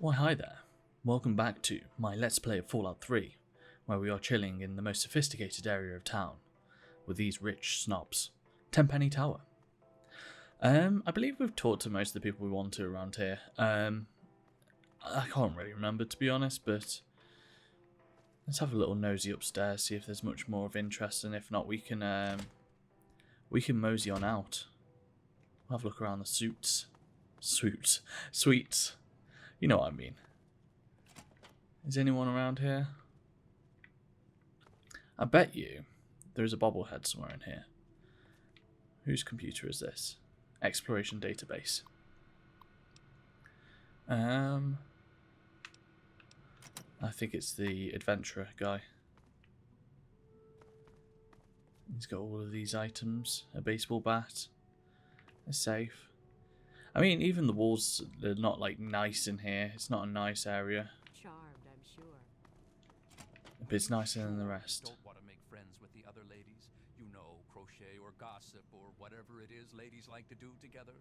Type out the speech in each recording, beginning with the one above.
Why hi there, welcome back to my Let's Play of Fallout 3, where we are chilling in the most sophisticated area of town, with these rich snobs. Tenpenny Tower. I believe we've talked to most of the people we want to around here. I can't really remember to be honest, but let's have a little nosy upstairs, see if there's much more of interest, and if not we can mosey on out. We'll have a look around the suites. Suites. You know what I mean. Is anyone around here? I bet you there is a bobblehead somewhere in here. Whose computer is this? Exploration database. I think it's the adventurer guy. He's got all of these items. A baseball bat. A safe. I mean, even the walls, they're not like nice in here. It's not a nice area. Charmed, I'm sure. But it's nicer than the rest. Don't want to make friends with the other ladies. You know, crochet or gossip or whatever it is ladies like to do together.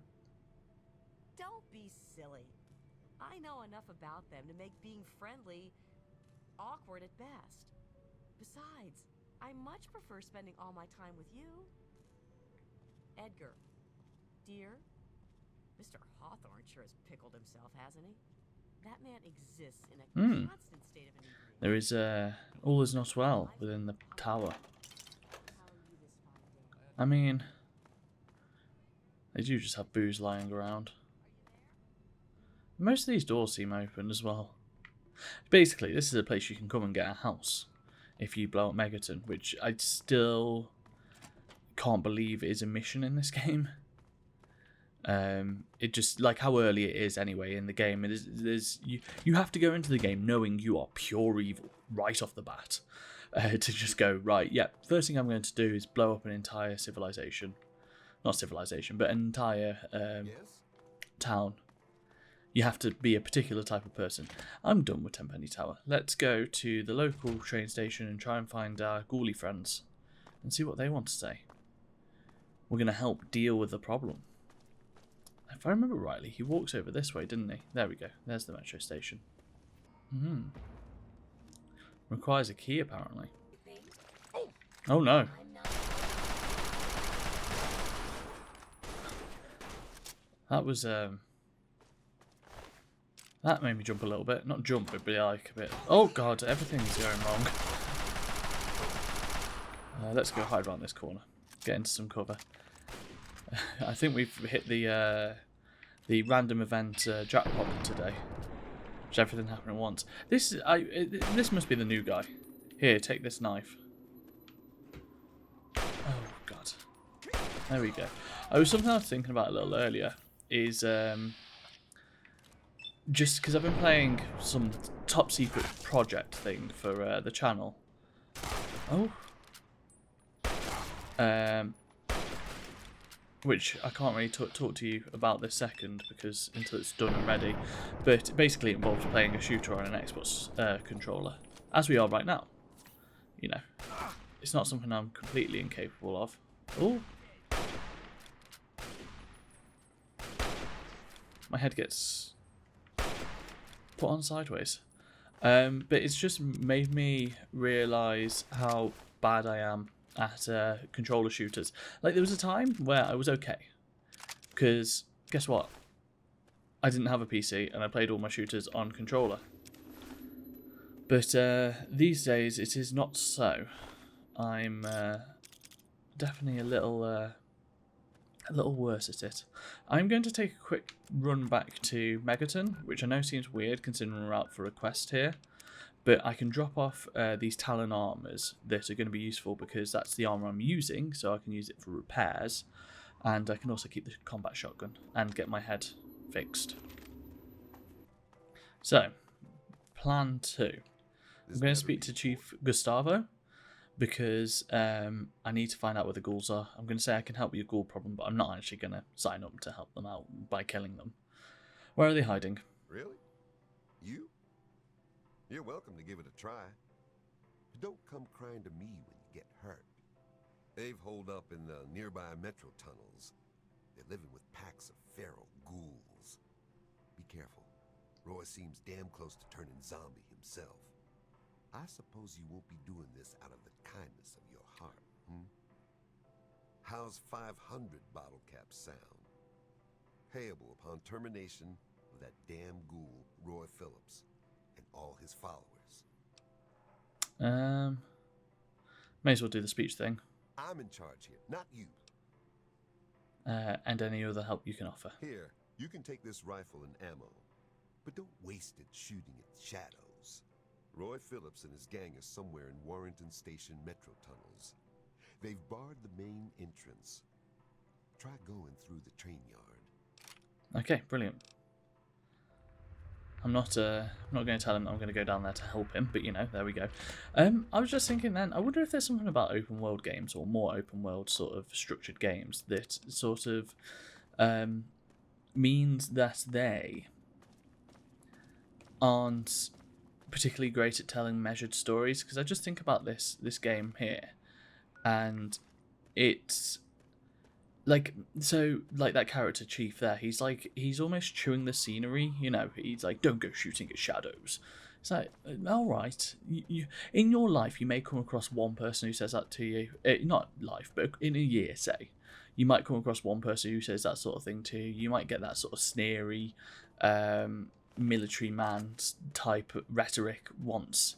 Don't be silly. I know enough about them to make being friendly awkward at best. Besides, I much prefer spending all my time with you. Edgar. Dear, Mr. Hawthorne sure has pickled himself, hasn't he? That man exists in a constant state of inebriation. There is all is not well within the tower. I mean, they do just have booze lying around. Most of these doors seem open as well. Basically, this is a place you can come and get a house if you blow up Megaton, which I still can't believe is a mission in this game. It just, like how early it is anyway in the game, you have to go into the game knowing you are pure evil right off the bat. To just go, right, yeah, first thing I'm going to do is blow up an entire civilization. Not civilization, but an entire town. You have to be a particular type of person. I'm done with Tenpenny Tower. Let's go to the local train station and try and find our ghoulie friends and see what they want to say. We're going to help deal with the problem. If I remember rightly, he walks over this way, didn't he? There we go. There's the metro station. Requires a key, apparently. Oh, no. That was, that made me jump a little bit. Not jump, but be like a bit... Oh, God, everything's going wrong. Let's go hide around this corner. Get into some cover. I think we've hit the random event jackpot today. Which everything happened at once. This must be the new guy. Here, take this knife. Oh God. There we go. Something I was thinking about a little earlier is just because I've been playing some top secret project thing for the channel. Oh. Which I can't really talk to you about this second because until it's done and ready. But basically it involves playing a shooter on an Xbox controller, as we are right now. You know, it's not something I'm completely incapable of. Oh, my head gets put on sideways. But it's just made me realise how bad I am at controller shooters. Like, there was a time where I was okay, because guess what? I didn't have a PC and I played all my shooters on controller. But these days it is not so. I'm definitely a little worse at it. I'm going to take a quick run back to Megaton, which I know seems weird considering we're out for a quest here. But I can drop off these Talon armors that are going to be useful because that's the armor I'm using, so I can use it for repairs. And I can also keep the combat shotgun and get my head fixed. So, plan 2. I'm going to speak to Chief Gustavo because I need to find out where the ghouls are. I'm going to say I can help with your ghoul problem, but I'm not actually going to sign up to help them out by killing them. Where are they hiding? Really? You? You're welcome to give it a try. But don't come crying to me when you get hurt. They've holed up in the nearby metro tunnels. They're living with packs of feral ghouls. Be careful. Roy seems damn close to turning zombie himself. I suppose you won't be doing this out of the kindness of your heart, hmm? How's 500 bottle caps sound? Payable upon termination of that damn ghoul, Roy Phillips, and all his followers. May as well do the speech thing. I'm in charge here, not you. And any other help you can offer. Here, you can take this rifle and ammo, but don't waste it shooting at shadows. Roy Phillips and his gang are somewhere in Warrington Station metro tunnels. They've barred the main entrance. Try going through the train yard. Okay, brilliant. I'm not going to tell him that I'm going to go down there to help him, but you know, there we go. I was just thinking then, I wonder if there's something about open world games or more open world sort of structured games that sort of means that they aren't particularly great at telling measured stories. Because I just think about this game here, and it's like, so like that character Chief there, he's almost chewing the scenery, you know. He's like, don't go shooting at shadows. It's like, all right, you in your life you may come across one person who says that to you, not life, but in a year, say, you might come across one person who says that sort of thing to you. You might get that sort of sneery military man type rhetoric once,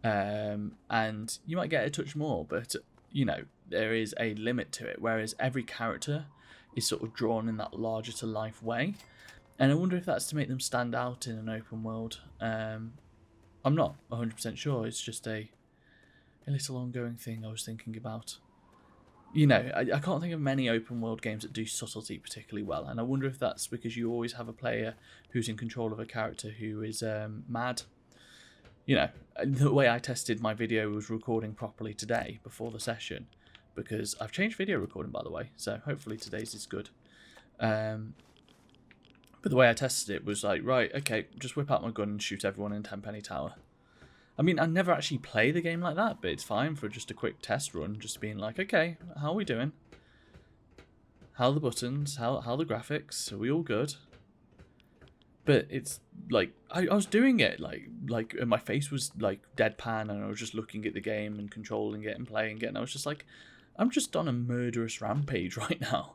and you might get a touch more, but you know, there is a limit to it, whereas every character is sort of drawn in that larger to life way, and I wonder if that's to make them stand out in an open world. I'm not 100% sure. It's just a little ongoing thing I was thinking about. You know, I can't think of many open world games that do subtlety particularly well, and I wonder if that's because you always have a player who's in control of a character who is mad. You know, the way I tested my video was recording properly today before the session, because I've changed video recording, by the way, so hopefully today's is good. But the way I tested it was like, right, okay, just whip out my gun and shoot everyone in Tenpenny Tower. I mean, I never actually play the game like that, but it's fine for just a quick test run, just being like, okay, how are we doing? How are the buttons? How are the graphics? Are we all good? But it's like, I was doing it like my face was like deadpan, and I was just looking at the game and controlling it and playing it, and I was just like, I'm just on a murderous rampage right now.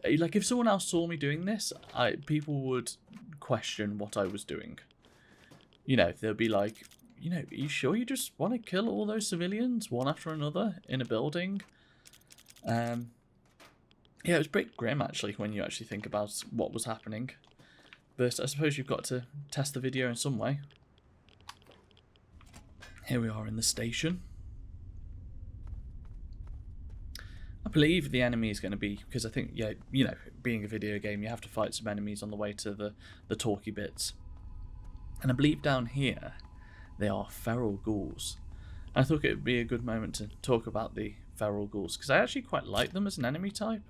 Like, if someone else saw me doing this, people would question what I was doing. You know, they'll be like, you know, are you sure you just want to kill all those civilians one after another in a building? Yeah, it was pretty grim actually when you actually think about what was happening. But I suppose you've got to test the video in some way. Here we are in the station. I believe the enemy is going to be, because I think, yeah, you know, being a video game, you have to fight some enemies on the way to the talky bits. And I believe down here, they are feral ghouls. And I thought it would be a good moment to talk about the feral ghouls, because I actually quite like them as an enemy type.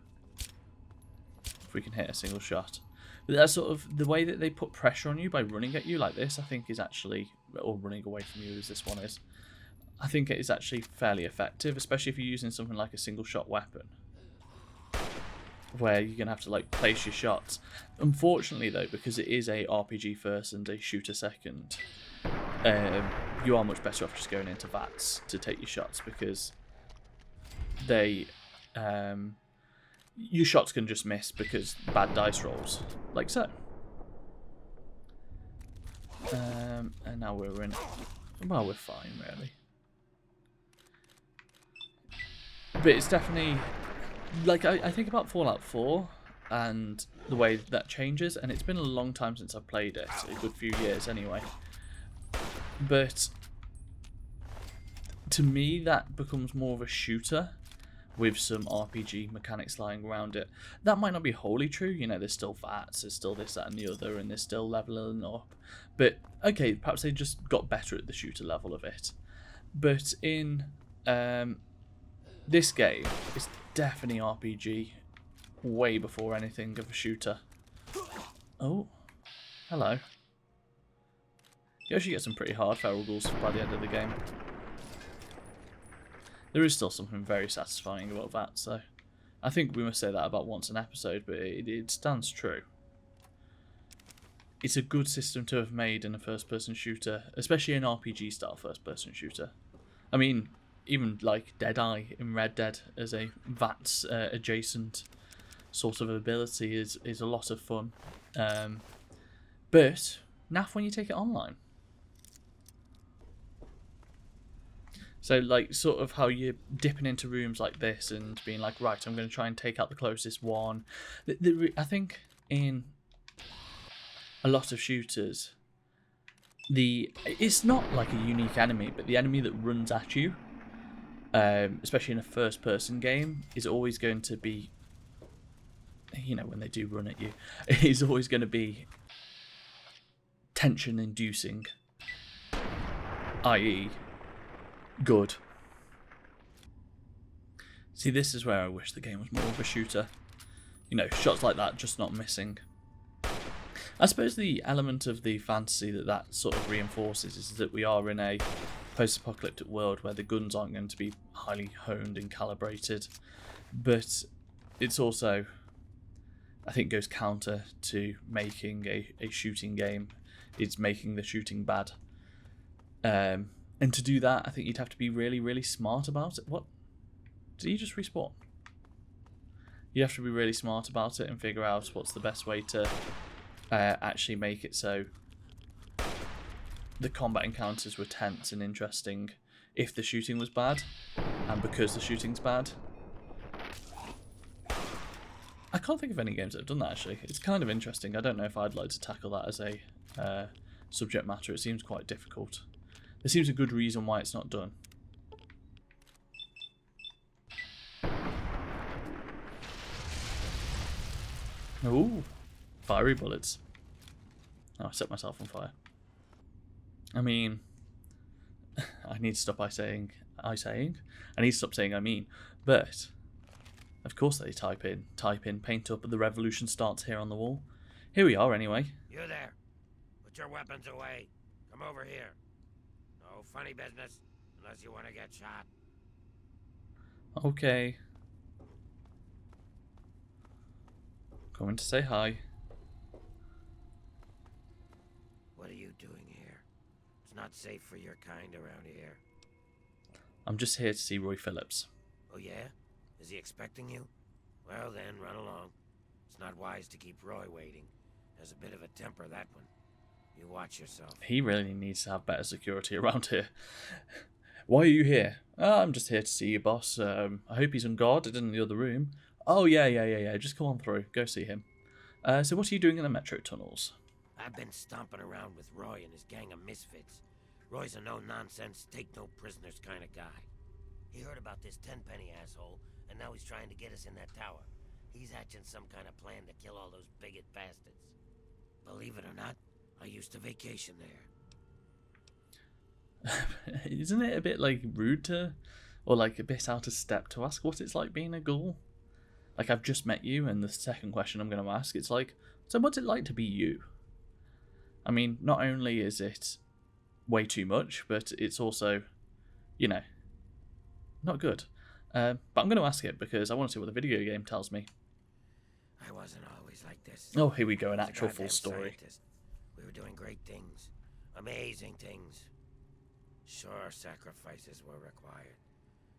If we can hit a single shot. But that's sort of the way that they put pressure on you by running at you like this, I think is actually, or running away from you as this one is. I think it is actually fairly effective, especially if you're using something like a single shot weapon, where you're going to have to like place your shots. Unfortunately though, because it is a RPG first and a shooter second, you are much better off just going into VATS to take your shots, because they... your shots can just miss because bad dice rolls, like so. And now we're in. Well, we're fine, really. But it's definitely like I think about Fallout 4 and the way that changes, and it's been a long time since I've played it, a good few years anyway. But to me, that becomes more of a shooter with some RPG mechanics lying around it. That might not be wholly true, you know, there's still VATS, there's still this, that and the other, and there's still leveling up. But, okay, perhaps they just got better at the shooter level of it. But in this game, it's definitely RPG, way before anything of a shooter. Oh, hello. You actually get some pretty hard feral ghouls by the end of the game. There is still something very satisfying about that, so I think we must say that about once an episode, but it stands true. it's a good system to have made in a first-person shooter, especially an RPG-style first-person shooter. I mean, even like Deadeye in Red Dead as a VATS adjacent sort of ability is a lot of fun. But naff when you take it online. So like sort of how you're dipping into rooms like this and being like, right, I'm going to try and take out the closest one. I think in a lot of shooters, it's not like a unique enemy, but the enemy that runs at you, especially in a first-person game, is always going to be, you know, when they do run at you, is always going to be tension-inducing, i.e. good. See, this is where I wish the game was more of a shooter. You know, shots like that just not missing. I suppose the element of the fantasy that sort of reinforces is that we are in a post-apocalyptic world where the guns aren't going to be highly honed and calibrated, but it's also, I think, goes counter to making a shooting game. It's making the shooting bad. And to do that, I think you'd have to be really, really smart about it. What? Did he just respawn? You have to be really smart about it and figure out what's the best way to actually make it so the combat encounters were tense and interesting if the shooting was bad, and because the shooting's bad. I can't think of any games that have done that, actually. It's kind of interesting. I don't know if I'd like to tackle that as a subject matter. It seems quite difficult. There seems a good reason why it's not done. Ooh, fiery bullets. Oh, I set myself on fire. I mean, I need to stop saying. I need to stop saying I mean. But of course they type in paint up, the revolution starts here on the wall. Here we are anyway. You there. Put your weapons away. Come over here. No funny business unless you want to get shot. Okay. Going to say hi. What are you doing here? It's not safe for your kind around here. I'm just here to see Roy Phillips. Oh yeah? Is he expecting you? Well then, run along. It's not wise to keep Roy waiting. There's a bit of a temper, that one. You watch yourself. He really needs to have better security around here. Why are you here? Oh, I'm just here to see you, boss. I hope he's unguarded in the other room. Oh, yeah. Just come on through. Go see him. So what are you doing in the metro tunnels? I've been stomping around with Roy and his gang of misfits. Roy's a no-nonsense, take-no-prisoners kind of guy. He heard about this tenpenny asshole, and now he's trying to get us in that tower. He's hatching some kind of plan to kill all those bigot bastards. Believe it or not, I used to vacation there. Isn't it a bit like rude to, or like a bit out of step to ask what it's like being a ghoul? Like, I've just met you, and the second question I'm going to ask, it's like, so what's it like to be you? I mean, not only is it way too much, but it's also, you know, not good. But I'm going to ask it because I want to see what the video game tells me. I wasn't always like this. Oh, here we go, an I was a actual full goddamn story. scientist. We were doing great things. Amazing things. Sure, sacrifices were required.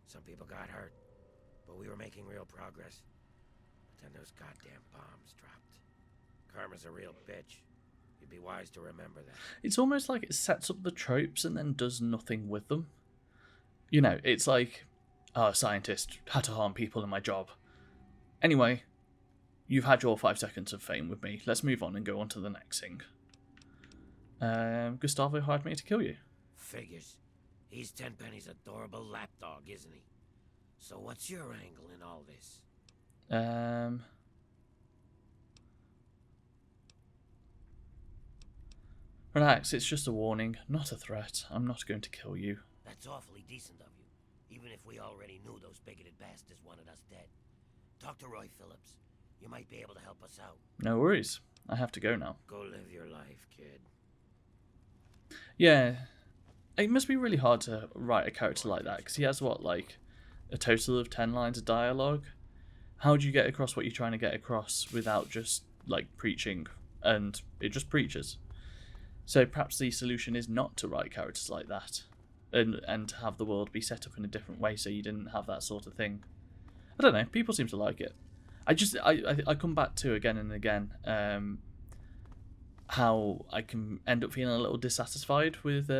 Some people got hurt, but we were making real progress. But then those goddamn bombs dropped. Karma's a real bitch. You'd be wise to remember that. It's almost like it sets up the tropes and then does nothing with them. You know, it's like, oh, a scientist had to harm people in my job. Anyway, you've had your 5 seconds of fame with me. Let's move on and go on to the next thing. Gustavo hired me to kill you. Figures. He's Tenpenny's adorable lapdog, isn't he? So what's your angle in all this? Relax, it's just a warning, not a threat. I'm not going to kill you. That's awfully decent of you, even if we already knew those bigoted bastards wanted us dead. Talk to Roy Phillips. You might be able to help us out. No worries. I have to go now. Go live your life, kid. Yeah, it must be really hard to write a character like that, because he has, what, like, a total of 10 lines of dialogue? How do you get across what you're trying to get across without just, like, preaching and it just preaches. So perhaps the solution is not to write characters like that, and have the world be set up in a different way so you didn't have that sort of thing. I don't know. People seem to like it. I come back to again and again how I can end up feeling a little dissatisfied with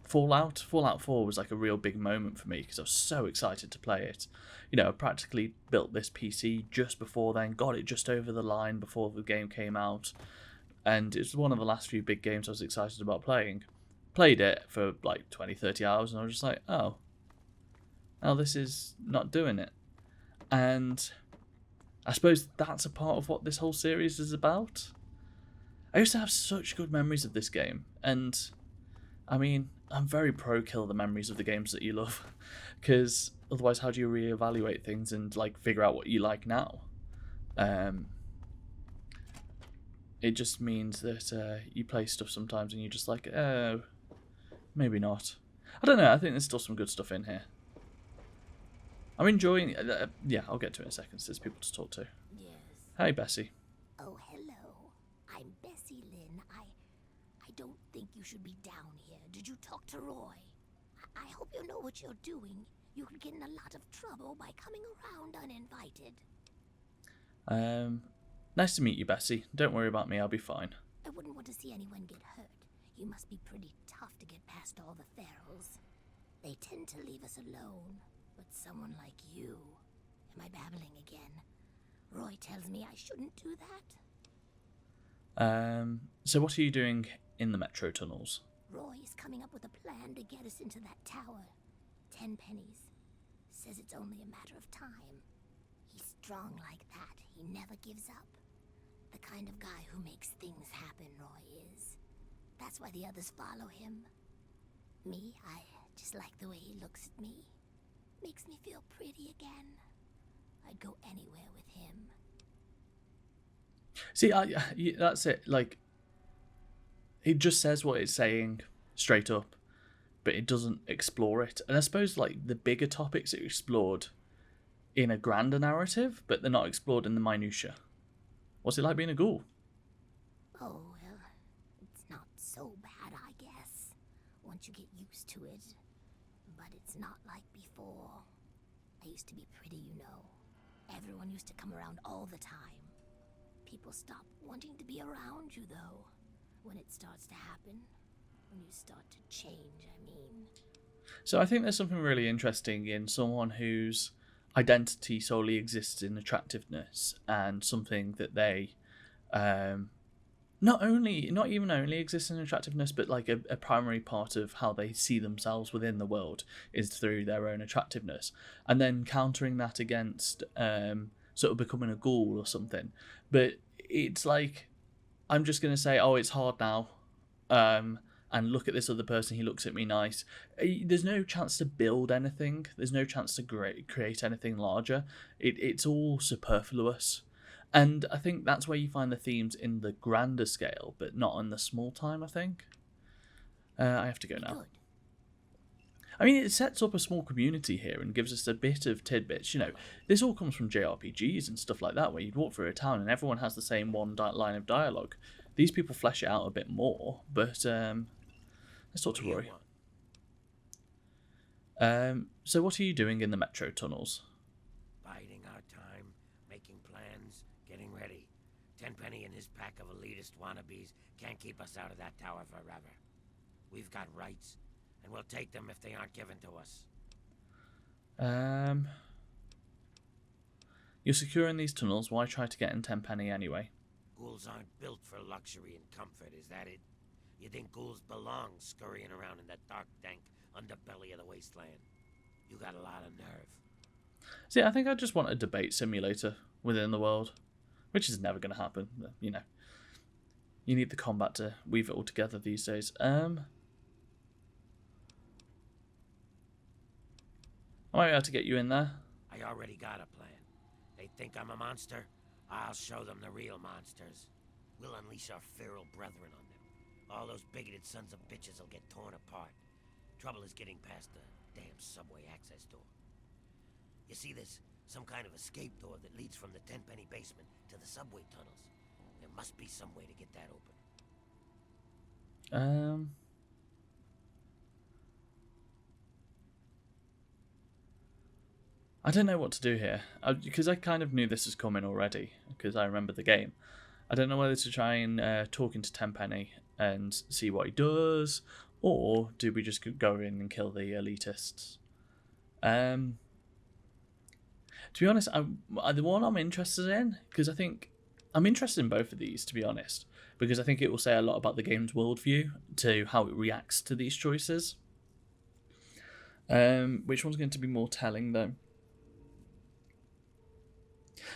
Fallout. Fallout 4 was like a real big moment for me because I was so excited to play it. You know, I practically built this PC just before then, got it just over the line before the game came out, and it was one of the last few big games I was excited about playing. Played it for like 20-30 hours and I was just like, oh, this is not doing it. And I suppose that's a part of what this whole series is about. I used to have such good memories of this game, and I mean, I'm very pro kill the memories of the games that you love, because otherwise how do you reevaluate things and like figure out what you like now? It just means that you play stuff sometimes and you're just like, oh, maybe not. I don't know, I think there's still some good stuff in here. I'm enjoying yeah, I'll get to it in a second, so there's people to talk to. Yes. Hey, Bessie. Oh, hello. I'm Bessie Lynn. I don't think you should be down here. Did you talk to Roy? I hope you know what you're doing. You could get in a lot of trouble by coming around uninvited. Nice to meet you, Bessie. Don't worry about me, I'll be fine. I wouldn't want to see anyone get hurt. You must be pretty tough to get past all the ferals. They tend to leave us alone, but someone like you... Am I babbling again? Roy tells me I shouldn't do that. So what are you doing in the metro tunnels? Roy is coming up with a plan to get us into that tower. 10 pennies. Says it's only a matter of time. He's strong like that. He never gives up. The kind of guy who makes things happen, Roy is. That's why the others follow him. Me, I just like the way he looks at me. Makes me feel pretty again. I'd go anywhere with him. See, that's it. Like, it just says what it's saying straight up, but it doesn't explore it. And I suppose like the bigger topics are explored in a grander narrative, but they're not explored in the minutiae. What's it like being a ghoul? Oh, well, it's not so bad, I guess, once you get used to it. But it's not like before. I used to be pretty, you know. Everyone used to come around all the time. People stop wanting to be around you, though, when it starts to happen. When you start to change, I mean. So I think there's something really interesting in someone whose identity solely exists in attractiveness, and something that they not even only exists in attractiveness, but like a primary part of how they see themselves within the world is through their own attractiveness, and then countering that against sort of becoming a ghoul or something. But it's like, I'm just going to say, oh, it's hard now, and look at this other person, he looks at me nice. There's no chance to build anything. There's no chance to create anything larger. It's all superfluous. And I think that's where you find the themes in the grander scale, but not on the small time, I think. I have to go now. Good. I mean, it sets up a small community here and gives us a bit of tidbits. You know, this all comes from JRPGs and stuff like that, where you'd walk through a town and everyone has the same one line of dialogue. These people flesh it out a bit more, but let's talk to Roy. So what are you doing in the metro tunnels? Biding our time, making plans, getting ready. Tenpenny and his pack of elitist wannabes can't keep us out of that tower forever. We've got rights, and we'll take them if they aren't given to us. You're secure in these tunnels. Why try to get in Tenpenny anyway? Ghouls aren't built for luxury and comfort, is that it? You think ghouls belong scurrying around in that dark, dank underbelly of the wasteland? You got a lot of nerve. See, I think I just want a debate simulator within the world, which is never going to happen. But, you know, you need the combat to weave it all together these days. I might be able to get you in there. I already got a plan. They think I'm a monster? I'll show them the real monsters. We'll unleash our feral brethren on them. All those bigoted sons of bitches will get torn apart. Trouble is getting past the damn subway access door. You see this? Some kind of escape door that leads from the Tenpenny basement to the subway tunnels. There Must be some way to get that open. I don't know what to do here, because I kind of knew this was coming already, because I remember the game. I don't know whether to try and talk into Tenpenny and see what he does, or do we just go in and kill the elitists? To be honest, the one I'm interested in, because I think I'm interested in both of these, to be honest, because I think it will say a lot about the game's worldview to how it reacts to these choices. Which one's going to be more telling, though?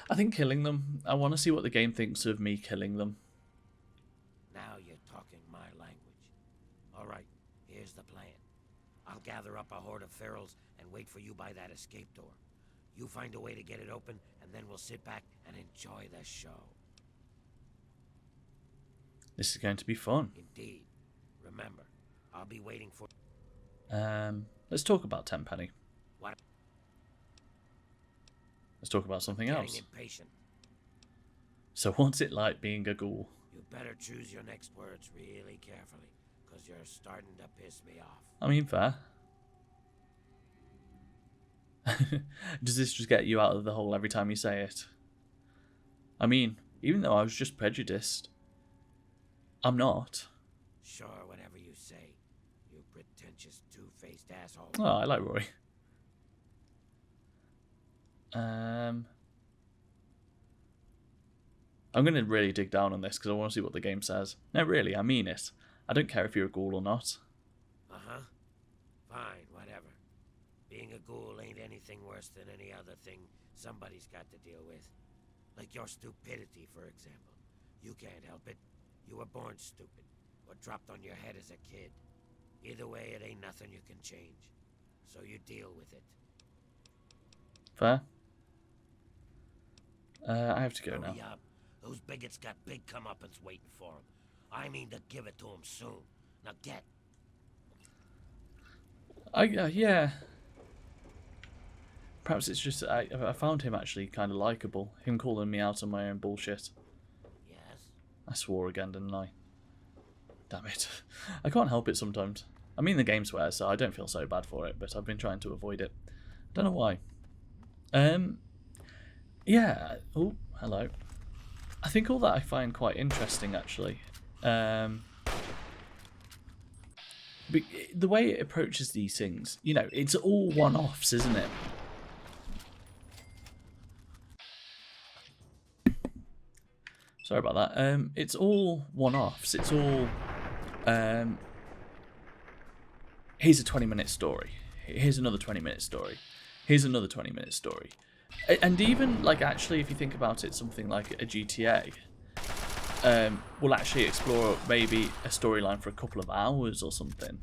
I think killing them. I want to see what the game thinks of me killing them. Now you're talking my language. All right, here's the plan. I'll gather up a horde of ferals and wait for you by that escape door. You find a way to get it open, and then we'll sit back and enjoy the show. This is going to be fun. Indeed. Remember, I'll be waiting for... Let's talk about Tenpenny. What? Let's talk about something Getting else. impatient. So what's it like being a ghoul? You better choose your next words really carefully, because you're starting to piss me off. I mean, fair. Does this just get you out of the hole every time you say it? I mean, even though I was just prejudiced, I'm not. Sure, whatever you say, you pretentious two-faced asshole. Oh, I like Roy. I'm going to really dig down on this because I want to see what the game says. No, really, I mean it. I don't care if you're a ghoul or not. Uh-huh. Fine, whatever. Being a ghoul ain't anything worse than any other thing somebody's got to deal with. Like your stupidity, for example. You can't help it. You were born stupid, or dropped on your head as a kid. Either way, it ain't nothing you can change. So you deal with it. Fair. I have to go now. Hurry up. Those bigots got big comeuppance waiting for them. I mean to give it to them soon. Now get. Yeah. Perhaps it's just I found him actually kind of likable. Him calling me out on my own bullshit. Yes? I swore again, didn't I? Damn it. I can't help it sometimes. I mean, the game swears, so I don't feel so bad for it, but I've been trying to avoid it. Don't know why. Yeah. Oh, hello. I think all that I find quite interesting, actually. The way it approaches these things, you know, it's all one-offs, isn't it? Sorry about that. It's all one-offs. It's all... here's a 20-minute story. Here's another 20-minute story. Here's another 20-minute story. And even, like, actually, if you think about it, something like a GTA will actually explore maybe a storyline for a couple of hours or something.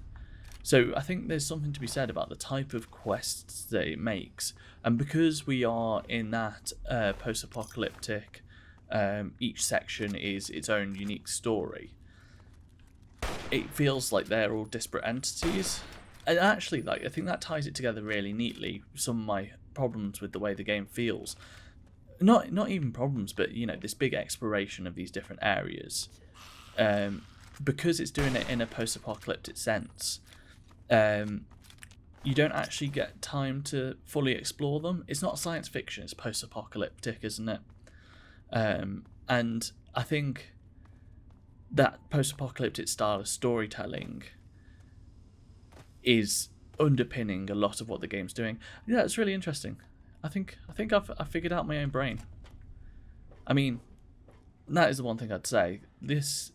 So I think there's something to be said about the type of quests that it makes. And because we are in that post-apocalyptic, each section is its own unique story, it feels like they're all disparate entities. And actually, like, I think that ties it together really neatly. Some of my problems with the way the game feels, not even problems, but you know, this big exploration of these different areas, because it's doing it in a post-apocalyptic sense. You don't actually get time to fully explore them. It's not science fiction; it's post-apocalyptic, isn't it? And I think that post-apocalyptic style of storytelling is underpinning a lot of what the game's doing. Yeah, it's really interesting. I think I've figured out my own brain. I mean, that is the one thing I'd say.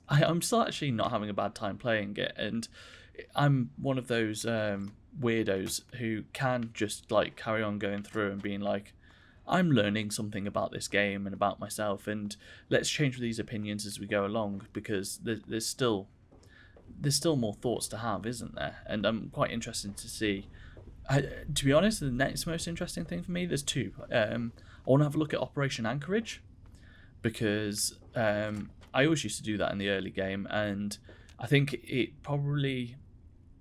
I'm still actually not having a bad time playing it, and I'm one of those weirdos who can just like carry on going through and being like, I'm learning something about this game and about myself, and let's change these opinions as we go along, because there's still more thoughts to have, isn't there? And I'm quite interested to see. To be honest, the next most interesting thing for me, there's two. I want to have a look at Operation Anchorage, because I always used to do that in the early game, and I think it probably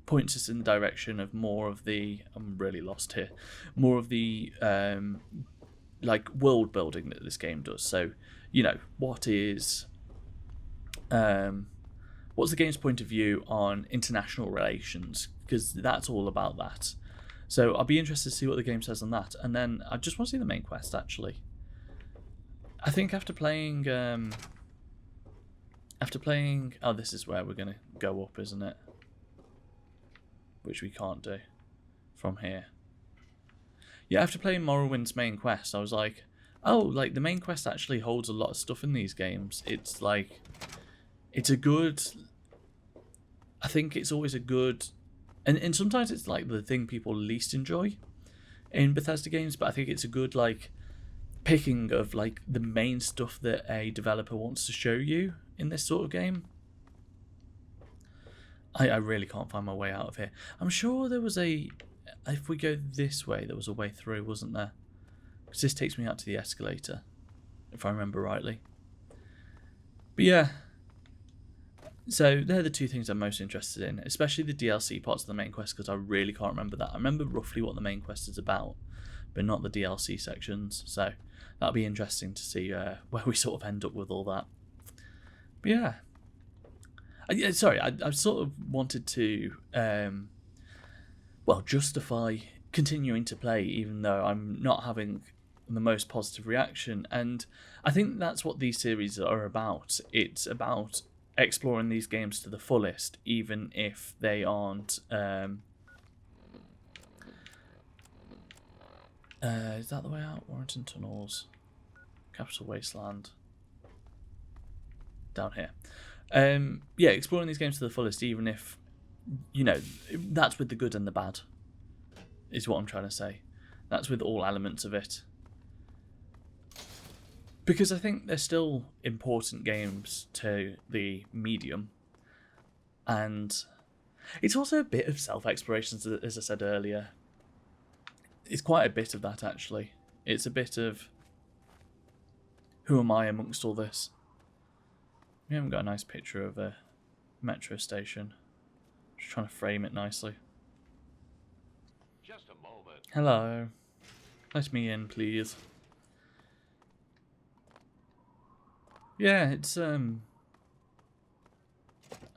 points us in the direction of more of the... I'm really lost here. More of the like world building that this game does. So, you know, what is what's the game's point of view on international relations, because that's all about that. So I'll be interested to see what the game says on that, and then I just want to see the main quest actually. I think after playing, oh, this is where we're gonna go up, isn't it? Which we can't do from here. Yeah, after playing Morrowind's main quest, I was like, oh, like the main quest actually holds a lot of stuff in these games. It's like, it's a good, I think it's always a good, and sometimes it's like the thing people least enjoy in Bethesda games, but I think it's a good like picking of like the main stuff that a developer wants to show you in this sort of game. I really can't find my way out of here. I'm sure there was if we go this way, there was a way through, wasn't there? Because this takes me out to the escalator, if I remember rightly. But yeah, so they're the two things I'm most interested in, especially the DLC parts of the main quest, because I really can't remember that. I remember roughly what the main quest is about, but not the DLC sections, so that'll be interesting to see where we sort of end up with all that. But yeah. Sorry, I sort of wanted to, justify continuing to play even though I'm not having the most positive reaction. And I think that's what these series are about. It's about exploring these games to the fullest, even if they aren't... is that the way out? Warrington Tunnels. Capital Wasteland. Down here. Yeah, exploring these games to the fullest, even if, you know, that's with the good and the bad, is what I'm trying to say. That's with all elements of it. Because I think they're still important games to the medium. And it's also a bit of self-exploration, as I said earlier. It's quite a bit of that, actually. It's a bit of, who am I amongst all this? We haven't got a nice picture of a metro station. Just trying to frame it nicely. Just a moment. Hello. Let me in, please. Yeah, it's I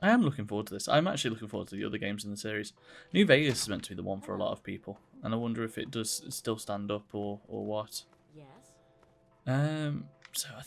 am looking forward to this. I'm actually looking forward to the other games in the series. New Vegas is meant to be the one for a lot of people, and I wonder if it does still stand up or what. Yes? So I